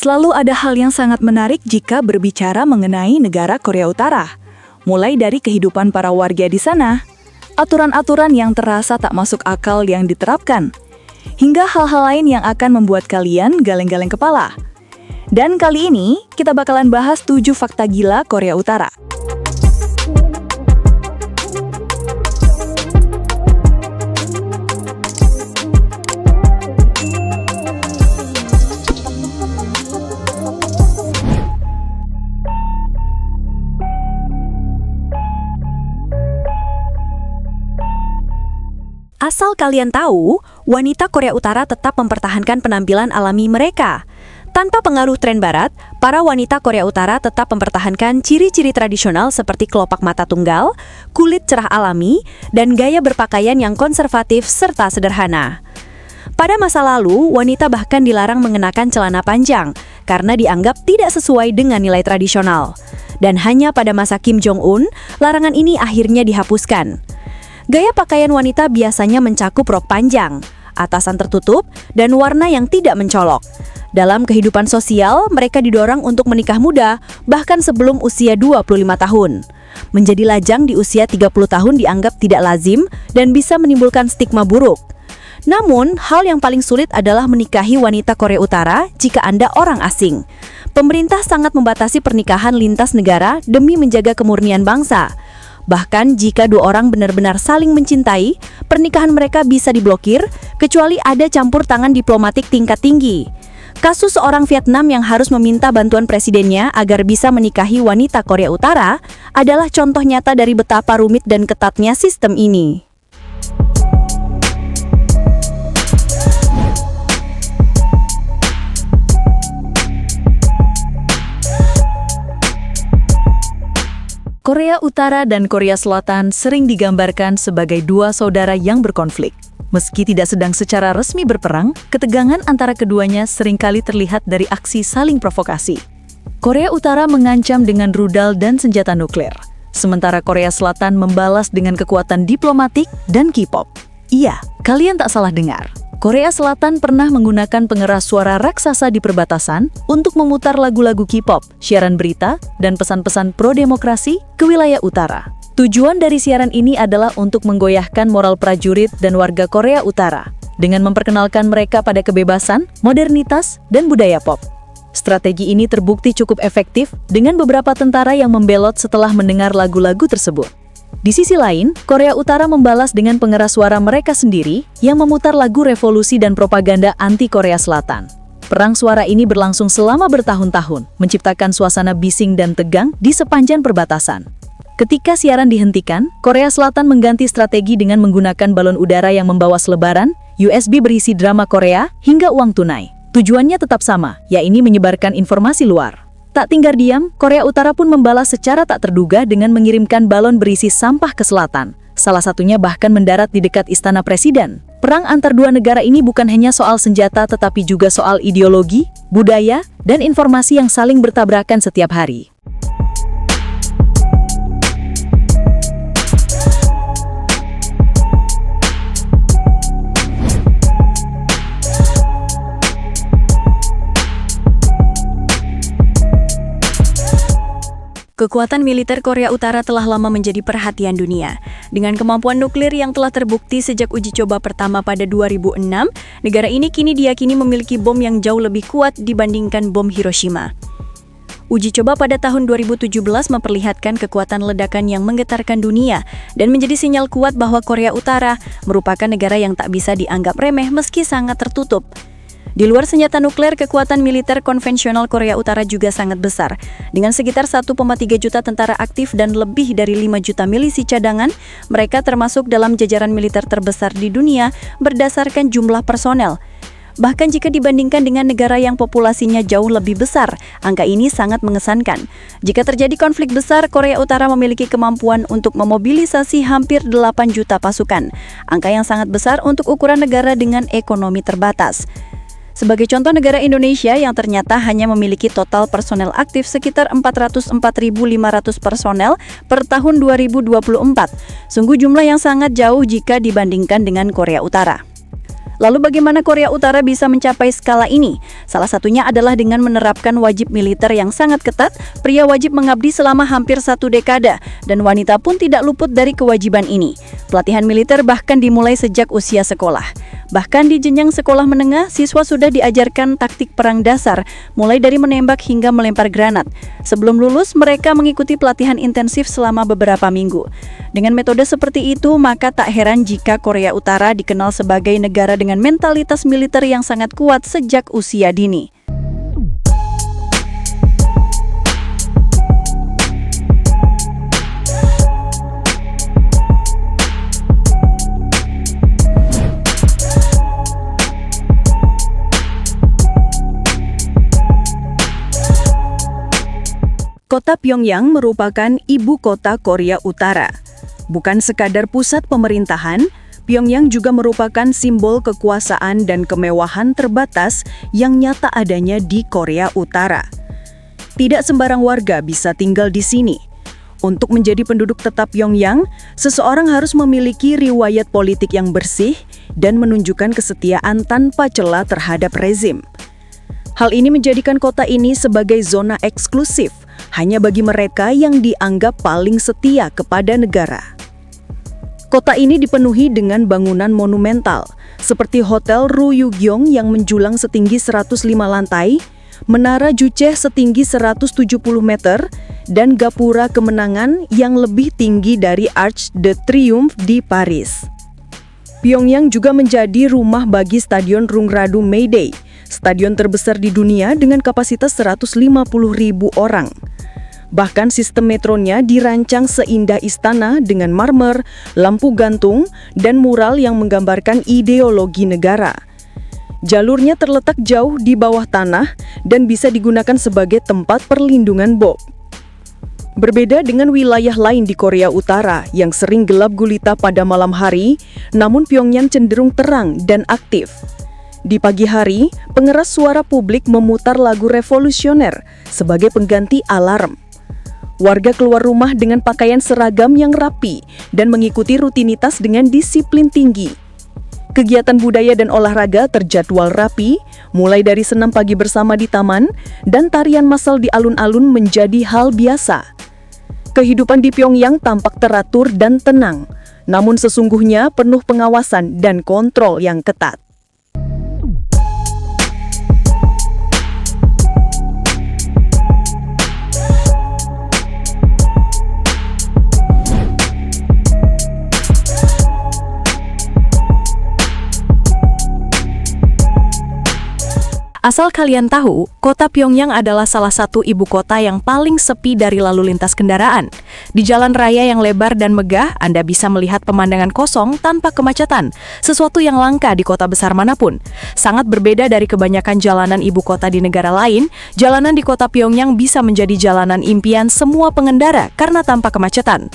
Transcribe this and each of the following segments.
Selalu ada hal yang sangat menarik jika berbicara mengenai negara Korea Utara. Mulai dari kehidupan para warga di sana, aturan-aturan yang terasa tak masuk akal yang diterapkan, hingga hal-hal lain yang akan membuat kalian galeng-galeng kepala. Dan kali ini, kita bakalan bahas 7 fakta gila Korea Utara. Asal kalian tahu, wanita Korea Utara tetap mempertahankan penampilan alami mereka. Tanpa pengaruh tren barat, para wanita Korea Utara tetap mempertahankan ciri-ciri tradisional seperti kelopak mata tunggal, kulit cerah alami, dan gaya berpakaian yang konservatif serta sederhana. Pada masa lalu, wanita bahkan dilarang mengenakan celana panjang karena dianggap tidak sesuai dengan nilai tradisional. Dan hanya pada masa Kim Jong-un, larangan ini akhirnya dihapuskan. Gaya pakaian wanita biasanya mencakup rok panjang, atasan tertutup, dan warna yang tidak mencolok. Dalam kehidupan sosial, mereka didorong untuk menikah muda, bahkan sebelum usia 25 tahun. Menjadi lajang di usia 30 tahun dianggap tidak lazim dan bisa menimbulkan stigma buruk. Namun, hal yang paling sulit adalah menikahi wanita Korea Utara jika Anda orang asing. Pemerintah sangat membatasi pernikahan lintas negara demi menjaga kemurnian bangsa. Bahkan jika dua orang benar-benar saling mencintai, pernikahan mereka bisa diblokir, kecuali ada campur tangan diplomatik tingkat tinggi. Kasus seorang Vietnam yang harus meminta bantuan presidennya agar bisa menikahi wanita Korea Utara adalah contoh nyata dari betapa rumit dan ketatnya sistem ini. Korea Utara dan Korea Selatan sering digambarkan sebagai dua saudara yang berkonflik. Meski tidak sedang secara resmi berperang, ketegangan antara keduanya seringkali terlihat dari aksi saling provokasi. Korea Utara mengancam dengan rudal dan senjata nuklir, sementara Korea Selatan membalas dengan kekuatan diplomatik dan K-pop. Iya, kalian tak salah dengar. Korea Selatan pernah menggunakan pengeras suara raksasa di perbatasan untuk memutar lagu-lagu K-pop, siaran berita, dan pesan-pesan pro-demokrasi ke wilayah utara. Tujuan dari siaran ini adalah untuk menggoyahkan moral prajurit dan warga Korea Utara, dengan memperkenalkan mereka pada kebebasan, modernitas, dan budaya pop. Strategi ini terbukti cukup efektif dengan beberapa tentara yang membelot setelah mendengar lagu-lagu tersebut. Di sisi lain, Korea Utara membalas dengan pengeras suara mereka sendiri yang memutar lagu revolusi dan propaganda anti-Korea Selatan. Perang suara ini berlangsung selama bertahun-tahun, menciptakan suasana bising dan tegang di sepanjang perbatasan. Ketika siaran dihentikan, Korea Selatan mengganti strategi dengan menggunakan balon udara yang membawa selebaran, USB berisi drama Korea, hingga uang tunai. Tujuannya tetap sama, yaitu menyebarkan informasi luar. Tak tinggal diam, Korea Utara pun membalas secara tak terduga dengan mengirimkan balon berisi sampah ke selatan. Salah satunya bahkan mendarat di dekat istana presiden. Perang antar dua negara ini bukan hanya soal senjata tetapi juga soal ideologi, budaya, dan informasi yang saling bertabrakan setiap hari. Kekuatan militer Korea Utara telah lama menjadi perhatian dunia. Dengan kemampuan nuklir yang telah terbukti sejak uji coba pertama pada 2006, negara ini kini diyakini memiliki bom yang jauh lebih kuat dibandingkan bom Hiroshima. Uji coba pada tahun 2017 memperlihatkan kekuatan ledakan yang menggetarkan dunia dan menjadi sinyal kuat bahwa Korea Utara merupakan negara yang tak bisa dianggap remeh meski sangat tertutup. Di luar senjata nuklir, kekuatan militer konvensional Korea Utara juga sangat besar. Dengan sekitar 1,3 juta tentara aktif dan lebih dari 5 juta milisi cadangan, mereka termasuk dalam jajaran militer terbesar di dunia berdasarkan jumlah personel. Bahkan jika dibandingkan dengan negara yang populasinya jauh lebih besar, angka ini sangat mengesankan. Jika terjadi konflik besar, Korea Utara memiliki kemampuan untuk memobilisasi hampir 8 juta pasukan. Angka yang sangat besar untuk ukuran negara dengan ekonomi terbatas. Sebagai contoh, negara Indonesia yang ternyata hanya memiliki total personel aktif sekitar 404.500 personel per tahun 2024. Sungguh jumlah yang sangat jauh jika dibandingkan dengan Korea Utara. Lalu bagaimana Korea Utara bisa mencapai skala ini? Salah satunya adalah dengan menerapkan wajib militer yang sangat ketat. Pria wajib mengabdi selama hampir 1 dekade, dan wanita pun tidak luput dari kewajiban ini. Pelatihan militer bahkan dimulai sejak usia sekolah. Bahkan di jenjang sekolah menengah, siswa sudah diajarkan taktik perang dasar, mulai dari menembak hingga melempar granat. Sebelum lulus, mereka mengikuti pelatihan intensif selama beberapa minggu. Dengan metode seperti itu, maka tak heran jika Korea Utara dikenal sebagai negara dengan mentalitas militer yang sangat kuat sejak usia dini. Kota Pyongyang merupakan ibu kota Korea Utara. Bukan sekadar pusat pemerintahan, Pyongyang juga merupakan simbol kekuasaan dan kemewahan terbatas yang nyata adanya di Korea Utara. Tidak sembarang warga bisa tinggal di sini. Untuk menjadi penduduk tetap Pyongyang, seseorang harus memiliki riwayat politik yang bersih dan menunjukkan kesetiaan tanpa cela terhadap rezim. Hal ini menjadikan kota ini sebagai zona eksklusif hanya bagi mereka yang dianggap paling setia kepada negara. Kota ini dipenuhi dengan bangunan monumental, seperti Hotel Ryugyong yang menjulang setinggi 105 lantai, Menara Juche setinggi 170 meter, dan Gapura Kemenangan yang lebih tinggi dari Arc de Triomphe di Paris. Pyongyang juga menjadi rumah bagi Stadion Rungradu Mayday, stadion terbesar di dunia dengan kapasitas 150.000 orang. Bahkan sistem metronya dirancang seindah istana dengan marmer, lampu gantung, dan mural yang menggambarkan ideologi negara. Jalurnya terletak jauh di bawah tanah dan bisa digunakan sebagai tempat perlindungan bom. Berbeda dengan wilayah lain di Korea Utara yang sering gelap gulita pada malam hari, namun Pyongyang cenderung terang dan aktif. Di pagi hari, pengeras suara publik memutar lagu revolusioner sebagai pengganti alarm. Warga keluar rumah dengan pakaian seragam yang rapi dan mengikuti rutinitas dengan disiplin tinggi. Kegiatan budaya dan olahraga terjadwal rapi, mulai dari senam pagi bersama di taman dan tarian massal di alun-alun menjadi hal biasa. Kehidupan di Pyongyang tampak teratur dan tenang, namun sesungguhnya penuh pengawasan dan kontrol yang ketat. Asal kalian tahu, kota Pyongyang adalah salah satu ibu kota yang paling sepi dari lalu lintas kendaraan. Di jalan raya yang lebar dan megah, Anda bisa melihat pemandangan kosong tanpa kemacetan, sesuatu yang langka di kota besar manapun. Sangat berbeda dari kebanyakan jalanan ibu kota di negara lain, jalanan di kota Pyongyang bisa menjadi jalanan impian semua pengendara karena tanpa kemacetan.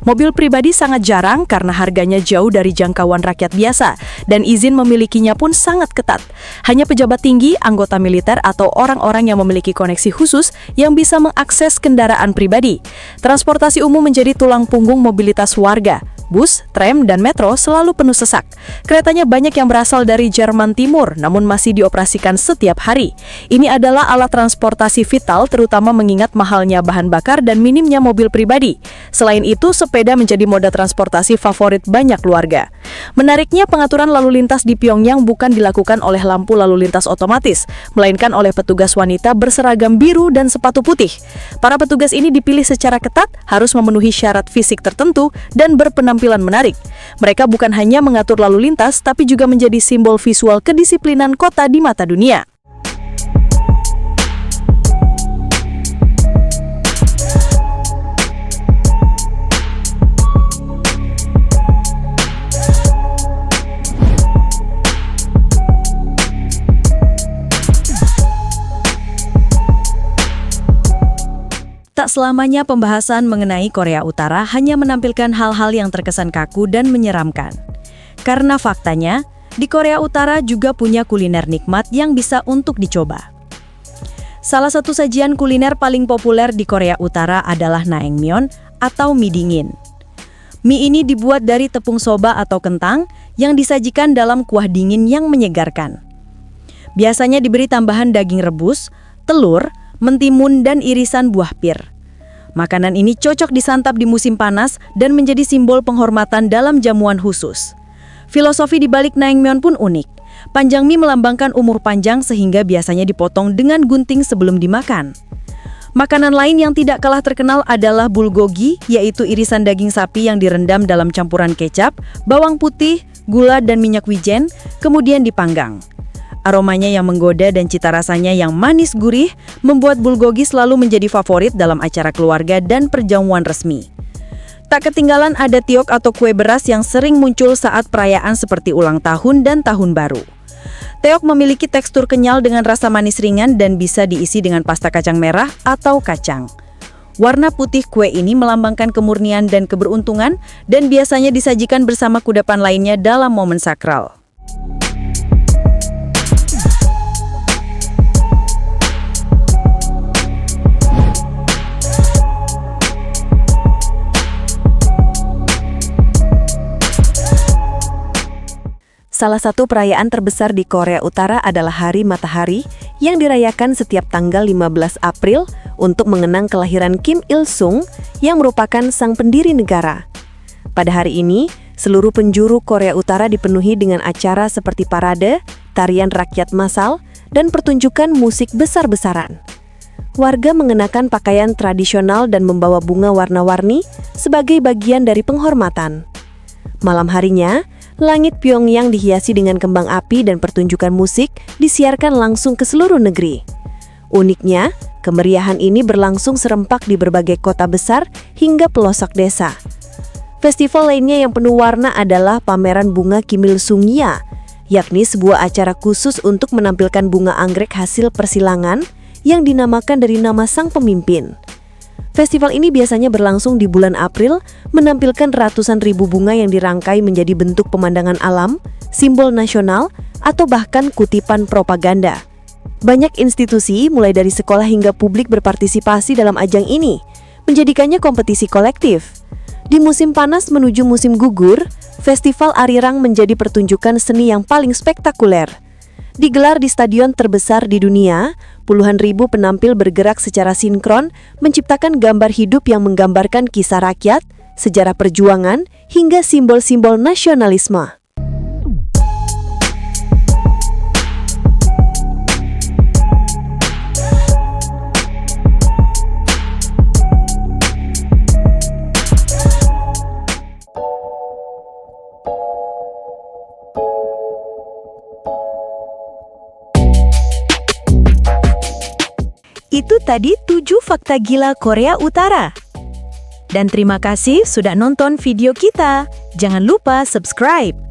Mobil pribadi sangat jarang karena harganya jauh dari jangkauan rakyat biasa, dan izin memilikinya pun sangat ketat. Hanya pejabat tinggi, anggota militer atau orang-orang yang memiliki koneksi khusus yang bisa mengakses kendaraan pribadi. Transportasi umum menjadi tulang punggung mobilitas warga. Bus, tram, dan metro selalu penuh sesak. Keretanya banyak yang berasal dari Jerman Timur, namun masih dioperasikan setiap hari. Ini adalah alat transportasi vital, terutama mengingat mahalnya bahan bakar dan minimnya mobil pribadi. Selain itu, sepeda menjadi moda transportasi favorit banyak keluarga. Menariknya, pengaturan lalu lintas di Pyongyang bukan dilakukan oleh lampu lalu lintas otomatis, melainkan oleh petugas wanita berseragam biru dan sepatu putih. Para petugas ini dipilih secara ketat, harus memenuhi syarat fisik tertentu, dan berpenampilan menarik. Mereka bukan hanya mengatur lalu lintas, tapi juga menjadi simbol visual kedisiplinan kota di mata dunia. Tak selamanya pembahasan mengenai Korea Utara hanya menampilkan hal-hal yang terkesan kaku dan menyeramkan. Karena faktanya, di Korea Utara juga punya kuliner nikmat yang bisa untuk dicoba. Salah satu sajian kuliner paling populer di Korea Utara adalah naengmyeon atau mie dingin. Mie ini dibuat dari tepung soba atau kentang yang disajikan dalam kuah dingin yang menyegarkan. Biasanya diberi tambahan daging rebus, telur, mentimun, dan irisan buah pir. Makanan ini cocok disantap di musim panas dan menjadi simbol penghormatan dalam jamuan khusus. Filosofi di balik naengmyeon pun unik. Panjang mie melambangkan umur panjang sehingga biasanya dipotong dengan gunting sebelum dimakan. Makanan lain yang tidak kalah terkenal adalah bulgogi, yaitu irisan daging sapi yang direndam dalam campuran kecap, bawang putih, gula, dan minyak wijen, kemudian dipanggang. Aromanya yang menggoda dan cita rasanya yang manis gurih membuat bulgogi selalu menjadi favorit dalam acara keluarga dan perjamuan resmi. Tak ketinggalan ada tiok atau kue beras yang sering muncul saat perayaan seperti ulang tahun dan tahun baru. Teok memiliki tekstur kenyal dengan rasa manis ringan dan bisa diisi dengan pasta kacang merah atau kacang. Warna putih kue ini melambangkan kemurnian dan keberuntungan dan biasanya disajikan bersama kudapan lainnya dalam momen sakral. Salah satu perayaan terbesar di Korea Utara adalah Hari Matahari yang dirayakan setiap tanggal 15 April untuk mengenang kelahiran Kim Il-sung yang merupakan sang pendiri negara. Pada hari ini, seluruh penjuru Korea Utara dipenuhi dengan acara seperti parade, tarian rakyat massal, dan pertunjukan musik besar-besaran. Warga mengenakan pakaian tradisional dan membawa bunga warna-warni sebagai bagian dari penghormatan. Malam harinya, langit Pyongyang dihiasi dengan kembang api dan pertunjukan musik disiarkan langsung ke seluruh negeri. Uniknya, kemeriahan ini berlangsung serempak di berbagai kota besar hingga pelosok desa. Festival lainnya yang penuh warna adalah pameran bunga Kim Il-sung-ya, yakni sebuah acara khusus untuk menampilkan bunga anggrek hasil persilangan yang dinamakan dari nama sang pemimpin. Festival ini biasanya berlangsung di bulan April, menampilkan ratusan ribu bunga yang dirangkai menjadi bentuk pemandangan alam, simbol nasional, atau bahkan kutipan propaganda. Banyak institusi, mulai dari sekolah hingga publik berpartisipasi dalam ajang ini, menjadikannya kompetisi kolektif. Di musim panas menuju musim gugur, Festival Arirang menjadi pertunjukan seni yang paling spektakuler. Digelar di stadion terbesar di dunia, puluhan ribu penampil bergerak secara sinkron, menciptakan gambar hidup yang menggambarkan kisah rakyat, sejarah perjuangan, hingga simbol-simbol nasionalisme. Itu tadi 7 fakta gila Korea Utara. Dan terima kasih sudah nonton video kita. Jangan lupa subscribe.